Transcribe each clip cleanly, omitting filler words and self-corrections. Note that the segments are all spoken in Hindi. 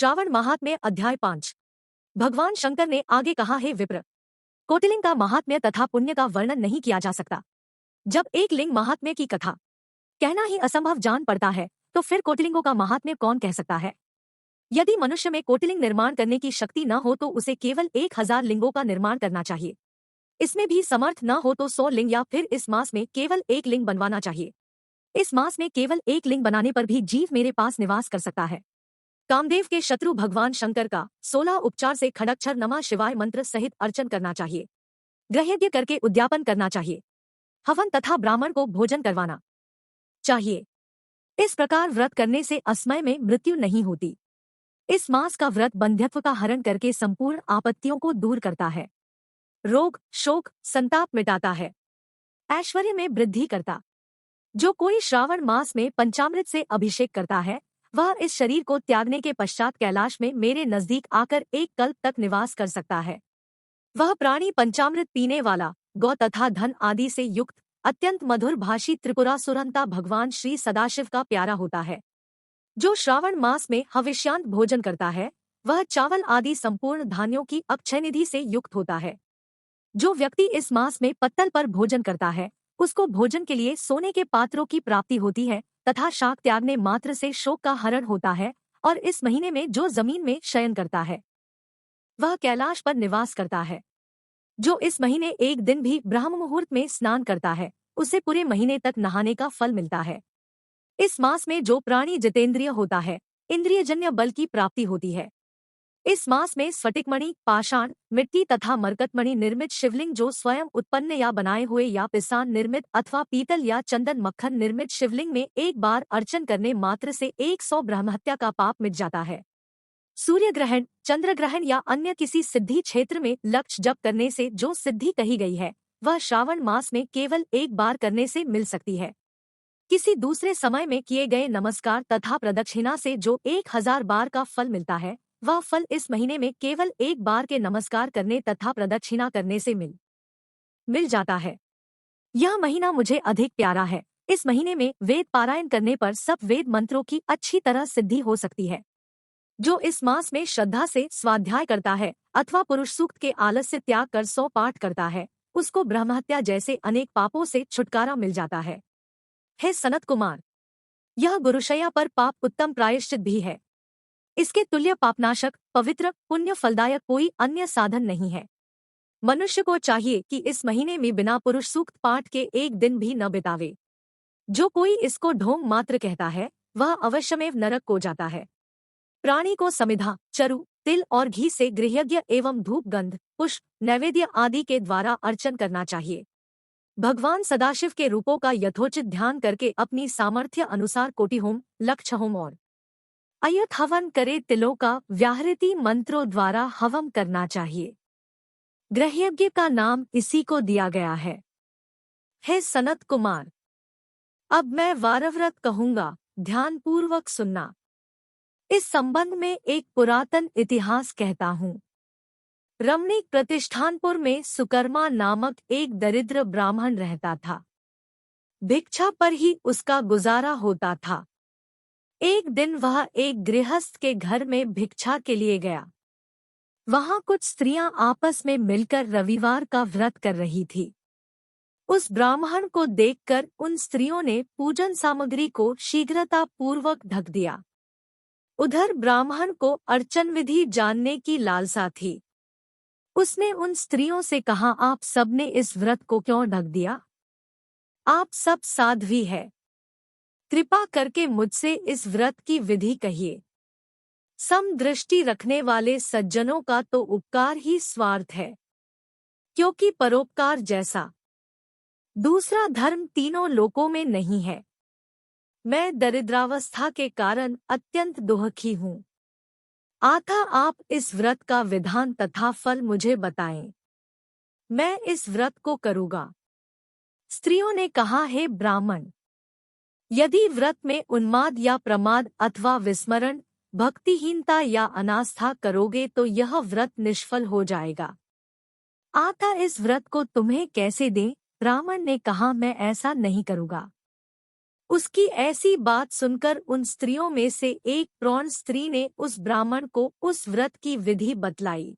श्रावण महात्म्य अध्याय 5। भगवान शंकर ने आगे कहा, हे विप्र, कोटिलिंग का महात्म्य तथा पुण्य का वर्णन नहीं किया जा सकता। जब एक लिंग महात्म्य की कथा कहना ही असंभव जान पड़ता है तो फिर कोटिलिंगों का महात्म्य कौन कह सकता है। यदि मनुष्य में कोटिलिंग निर्माण करने की शक्ति न हो तो उसे केवल 1000 लिंगों का निर्माण करना चाहिए। इसमें भी समर्थ न हो तो 100 लिंग या फिर इस मास में केवल 1 लिंग बनवाना चाहिए। इस मास में केवल 1 लिंग बनाने पर भी जीव मेरे पास निवास कर सकता है। कामदेव के शत्रु भगवान शंकर का 16 उपचार से खड़गच्छर नमः शिवाय मंत्र सहित अर्चन करना चाहिए। ग्रहयज्ञ करके उद्यापन करना चाहिए। हवन तथा ब्राह्मण को भोजन करवाना चाहिए। इस प्रकार व्रत करने से असमय में मृत्यु नहीं होती। इस मास का व्रत बंध्यत्व का हरण करके संपूर्ण आपत्तियों को दूर करता है। रोग, शोक, संताप मिटाता है। ऐश्वर्य में वृद्धि करता। जो कोई श्रावण मास में पंचामृत से अभिषेक करता है वह इस शरीर को त्यागने के पश्चात कैलाश में मेरे नजदीक आकर 1 कल्प तक निवास कर सकता है। वह प्राणी पंचामृत पीने वाला, गौ तथा धन आदि से युक्त, अत्यंत मधुर भाषी त्रिपुरासुरंता भगवान श्री सदाशिव का प्यारा होता है। जो श्रावण मास में हविष्यांत भोजन करता है वह चावल आदि संपूर्ण धान्यों की अक्षय निधि से युक्त होता है। जो व्यक्ति इस मास में पत्तल पर भोजन करता है उसको भोजन के लिए सोने के पात्रों की प्राप्ति होती है तथा शाक त्यागने मात्र से शोक का हरण होता है। और इस महीने में जो जमीन में शयन करता है वह कैलाश पर निवास करता है। जो इस महीने एक दिन भी ब्रह्म मुहूर्त में स्नान करता है उसे पूरे महीने तक नहाने का फल मिलता है। इस मास में जो प्राणी जितेंद्रिय होता है इंद्रियजन्य बल की प्राप्ति होती है। इस मास में स्फटिकमणि, पाषाण, मिट्टी तथा मरकतमणि निर्मित शिवलिंग जो स्वयं उत्पन्न या बनाए हुए या पिसान निर्मित अथवा पीतल या चंदन मक्खन निर्मित शिवलिंग में एक बार अर्चन करने मात्र से 100 ब्रह्महत्या का पाप मिट जाता है। सूर्य ग्रहण, चंद्र ग्रहण या अन्य किसी सिद्धि क्षेत्र में लक्ष्य जप करने से जो सिद्धि कही गई है वह श्रावण मास में केवल एक बार करने से मिल सकती है। किसी दूसरे समय में किए गए नमस्कार तथा प्रदक्षिणा से जो 1000 बार का फल मिलता है वह फल इस महीने में केवल एक बार के नमस्कार करने तथा प्रदक्षिणा करने से मिल जाता है। यह महीना मुझे अधिक प्यारा है। इस महीने में वेद पारायण करने पर सब वेद मंत्रों की अच्छी तरह सिद्धि हो सकती है। जो इस मास में श्रद्धा से स्वाध्याय करता है अथवा पुरुष सूक्त के आलस्य त्याग कर 100 पाठ करता है उसको ब्रह्महत्या जैसे अनेक पापों से छुटकारा मिल जाता है। हे सनत कुमार, यह गुरुशया पर पाप उत्तम प्रायश्चित भी है। इसके तुल्य पापनाशक, पवित्र, पुण्य फलदायक कोई अन्य साधन नहीं है। मनुष्य को चाहिए कि इस महीने में बिना पुरुष सूक्त पाठ के एक दिन भी न बितावे। जो कोई इसको ढोंग मात्र कहता है वह अवश्यमेव नरक को जाता है। प्राणी को समिधा, चरु, तिल और घी से गृहयज्ञ एवं धूप, गंध, पुष्प, नैवेद्य आदि के द्वारा अर्चन करना चाहिए। भगवान सदाशिव के रूपों का यथोचित ध्यान करके अपनी सामर्थ्य अनुसार कोटि होम, लक्ष होम और अयुत हवन करे। तिलों का व्याहृति मंत्रों द्वारा हवन करना चाहिए। ग्रहयज्ञ का नाम इसी को दिया गया है। हे सनत कुमार, अब मैं वारव्रत कहूंगा, ध्यानपूर्वक सुनना। इस संबंध में एक पुरातन इतिहास कहता हूँ। रमणीक प्रतिष्ठानपुर में सुकर्मा नामक एक दरिद्र ब्राह्मण रहता था। भिक्षा पर ही उसका गुजारा होता था। एक दिन वह एक गृहस्थ के घर में भिक्षा के लिए गया। वहां कुछ स्त्रियां आपस में मिलकर रविवार का व्रत कर रही थी। उस ब्राह्मण को देखकर उन स्त्रियों ने पूजन सामग्री को शीघ्रता पूर्वक ढक दिया। उधर ब्राह्मण को अर्चन विधि जानने की लालसा थी। उसने उन स्त्रियों से कहा, आप सबने इस व्रत को क्यों ढक दिया? आप सब साध्वी है, कृपा करके मुझसे इस व्रत की विधि कहिए। समदृष्टि रखने वाले सज्जनों का तो उपकार ही स्वार्थ है, क्योंकि परोपकार जैसा दूसरा धर्म तीनों लोकों में नहीं है। मैं दरिद्रावस्था के कारण अत्यंत दुखी हूँ। अतः आप इस व्रत का विधान तथा फल मुझे बताएं। मैं इस व्रत को करूँगा। स्त्रियों ने कहा, हे ब्राह्मण, यदि व्रत में उन्माद या प्रमाद अथवा विस्मरण, भक्तिहीनता या अनास्था करोगे तो यह व्रत निष्फल हो जाएगा। अतः इस व्रत को तुम्हें कैसे दें? ब्राह्मण ने कहा, मैं ऐसा नहीं करूँगा। उसकी ऐसी बात सुनकर उन स्त्रियों में से एक प्रौढ़ स्त्री ने उस ब्राह्मण को उस व्रत की विधि बतलाई।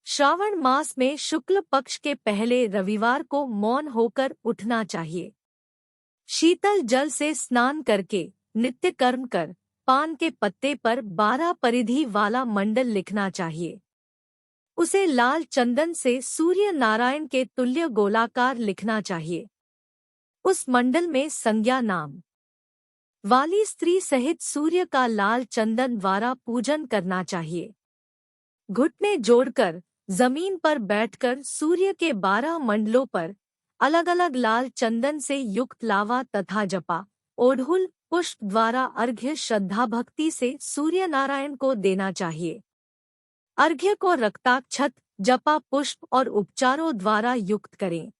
श्रावण मास में शुक्ल पक्ष के पहले रविवार को मौन होकर उठना चाहिए। शीतल जल से स्नान करके नित्य कर्म कर पान के पत्ते पर 12 परिधि वाला मंडल लिखना चाहिए। उसे लाल चंदन से सूर्य नारायण के तुल्य गोलाकार लिखना चाहिए। उस मंडल में संज्ञा नाम वाली स्त्री सहित सूर्य का लाल चंदन द्वारा पूजन करना चाहिए। घुटने जोड़कर जमीन पर बैठकर सूर्य के 12 मंडलों पर अलग अलग लाल चंदन से युक्त लावा तथा जपा ओढ़ुल पुष्प द्वारा अर्घ्य श्रद्धा भक्ति से सूर्य नारायण को देना चाहिए। अर्घ्य को रक्ताक्षत जपा पुष्प और उपचारों द्वारा युक्त करें।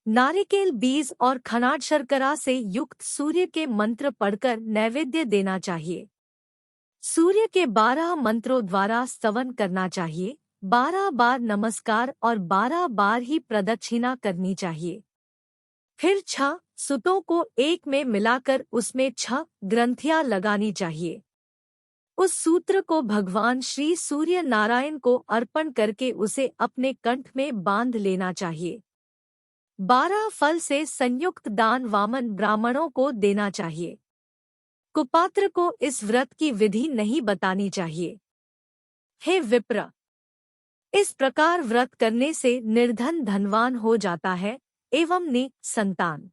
नारिकेल बीज और खनाड शर्करा से युक्त सूर्य के मंत्र पढ़कर नैवेद्य देना चाहिए। सूर्य के 12 मंत्रों द्वारा स्तवन करना चाहिए। 12 बार नमस्कार और 12 बार ही प्रदक्षिणा करनी चाहिए। फिर 6 सुतों को एक में मिलाकर उसमें 6 ग्रंथियां लगानी चाहिए। उस सूत्र को भगवान श्री सूर्य नारायण को अर्पण करके उसे अपने कंठ में बांध लेना चाहिए। 12 फल से संयुक्त दान वामन ब्राह्मणों को देना चाहिए। कुपात्र को इस व्रत की विधि नहीं बतानी चाहिए। हे विप्र, इस प्रकार व्रत करने से निर्धन धनवान हो जाता है एवं संतान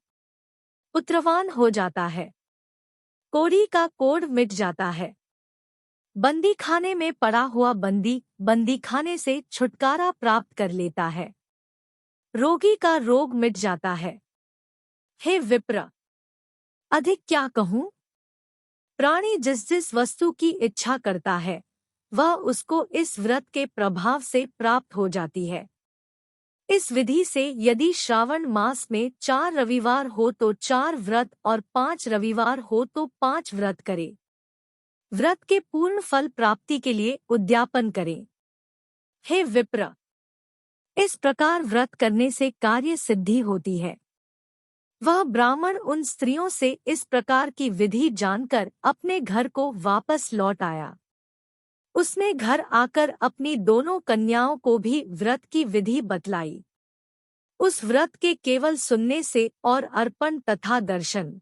पुत्रवान हो जाता है। कोढ़ी का कोढ़ मिट जाता है। बंदी खाने में पड़ा हुआ बंदी खाने से छुटकारा प्राप्त कर लेता है। रोगी का रोग मिट जाता है। हे विप्र, अधिक क्या कहूँ? प्राणी जिस जिस वस्तु की इच्छा करता है वह उसको इस व्रत के प्रभाव से प्राप्त हो जाती है। इस विधि से यदि श्रावण मास में 4 रविवार हो तो 4 व्रत और 5 रविवार हो तो 5 व्रत करे। व्रत के पूर्ण फल प्राप्ति के लिए उद्यापन करें। हे विप्र, इस प्रकार व्रत करने से कार्य सिद्धि होती है। वह ब्राह्मण उन स्त्रियों से इस प्रकार की विधि जानकर अपने घर को वापस लौट आया। उसने घर आकर अपनी दोनों कन्याओं को भी व्रत की विधि बतलाई। उस व्रत के केवल सुनने से और अर्पण तथा दर्शन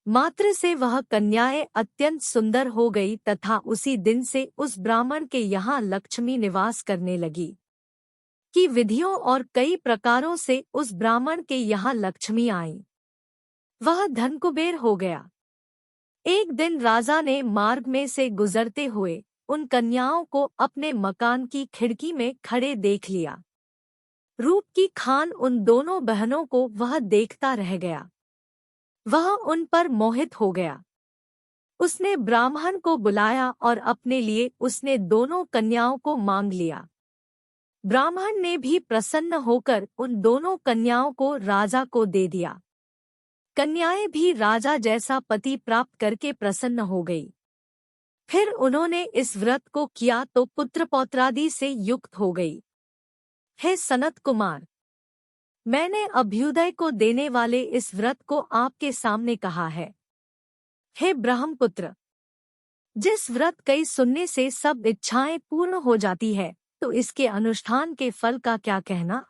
मात्र से वह कन्याएं अत्यंत सुंदर हो गई तथा उसी दिन से उस ब्राह्मण के यहाँ लक्ष्मी निवास करने लगी। की विधियों और कई प्रकारों से उस ब्राह्मण के यहाँ लक्ष्मी आई। वह धन कुबेर हो गया। एक दिन राजा ने मार्ग में से गुजरते हुए उन कन्याओं को अपने मकान की खिड़की में खड़े देख लिया। रूप की खान उन दोनों बहनों को वह देखता रह गया। वह उन पर मोहित हो गया। उसने ब्राह्मण को बुलाया और अपने लिए उसने दोनों कन्याओं को मांग लिया। ब्राह्मण ने भी प्रसन्न होकर उन दोनों कन्याओं को राजा को दे दिया। कन्याएं भी राजा जैसा पति प्राप्त करके प्रसन्न हो गई। फिर उन्होंने इस व्रत को किया तो पुत्र पौत्रादि से युक्त हो गई। हे सनत कुमार, मैंने अभ्युदय को देने वाले इस व्रत को आपके सामने कहा है। हे ब्रह्मपुत्र, जिस व्रत कई सुनने से सब इच्छाएं पूर्ण हो जाती है तो इसके अनुष्ठान के फल का क्या कहना।